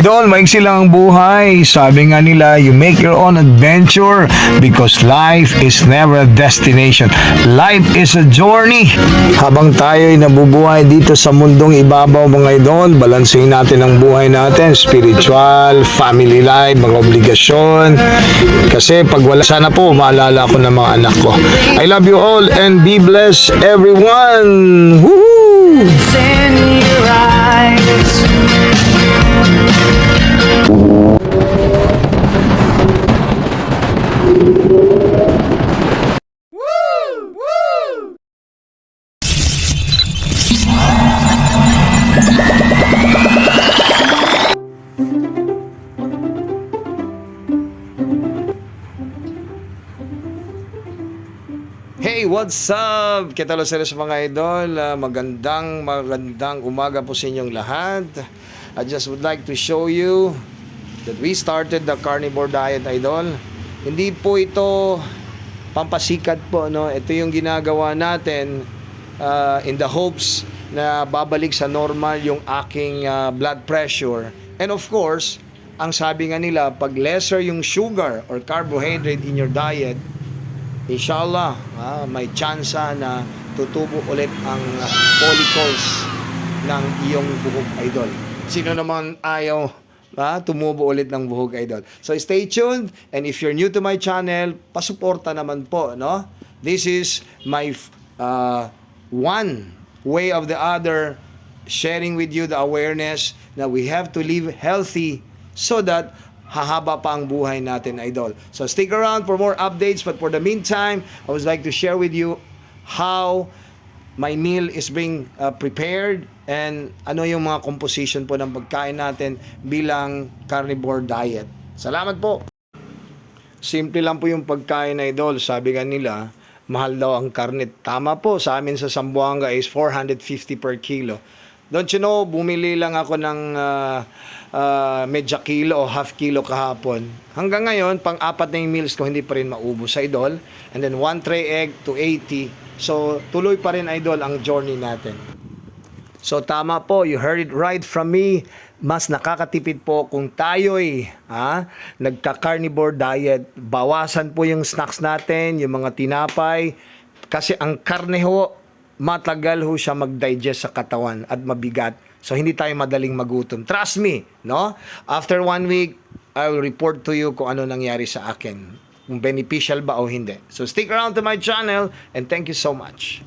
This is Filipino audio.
idol, maiksi lang ang buhay. Sabi nga nila, you make your own adventure because life is never a destination. Life is a journey. Habang tayo'y nabubuhay dito sa mundong ibabaw mga idol, balansehin natin ang buhay natin, spiritual, family life, mga obligasyon. Kasi pag wala, sana po maalala ko ng mga anak ko. I love you all and be blessed everyone. Woo! in your eyes. Hey, what's up? Kitalo sa mga idol. Magandang umaga po sa inyong lahat. I just would like to show you that we started the carnivore diet, idol. Hindi po ito pampasikat po, no? Ito yung ginagawa natin in the hopes na babalik sa normal yung aking blood pressure. And of course, ang sabi nga nila, pag lesser yung sugar or carbohydrate in your diet, inshallah, may tsansa na tutubo ulit ang follicles ng iyong buhok, idol. Sino naman ayaw tumubo ulit ng buhok, idol? So stay tuned, and if you're new to my channel, pasuporta naman po, no? This is my one way of the other, sharing with you the awareness that we have to live healthy so that hahaba pa ang buhay natin, idol. So stick around for more updates, but for the meantime, I would like to share with you how my meal is being prepared and ano yung mga composition po ng pagkain natin bilang carnivore diet. Salamat po! Simple lang po yung pagkain, idol. Sabi nga nila, mahal daw ang karne. Tama po, sa amin sa Zamboanga is 450 per kilo. Don't you know, bumili lang ako ng medya kilo o half kilo kahapon. Hanggang ngayon, pang-apat na yung meals ko, hindi pa rin maubos, idol. And then 1 tray egg to 80. So, tuloy pa rin, idol, ang journey natin. So, tama po, you heard it right from me. Mas nakakatipid po kung tayo'y nagka-carnivore diet. Bawasan po yung snacks natin, yung mga tinapay. Kasi ang karne ho, matagal ho siya mag-digest sa katawan at mabigat. So, hindi tayo madaling magutom. Trust me, no? After 1 week, I will report to you kung ano nangyari sa akin. Kung beneficial ba o hindi. So, stick around to my channel and thank you so much.